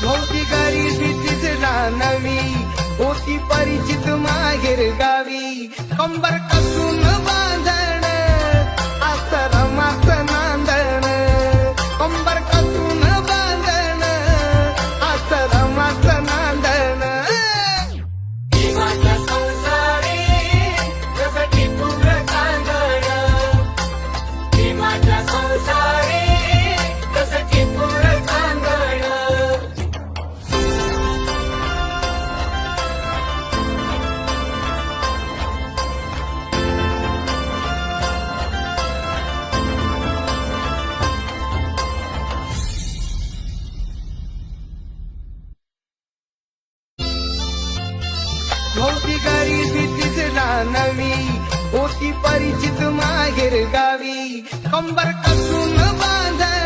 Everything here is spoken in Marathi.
नव्हती गरिबीचीच रानवी, होती परिचित माहेर गावी. कंबर कसून बांधण आश्रमाचं नांदण, कंबर कसून बांधण आश्रमाचं नांदण. भीमाच्या संसारी जसं टिपूर कांदण, भीमाच्या संसारी जसं टिपूर कांदण. नव्हती गरिबीचीच रानवी, होती परिचित माहेर गावी. कंबर कसून बांधण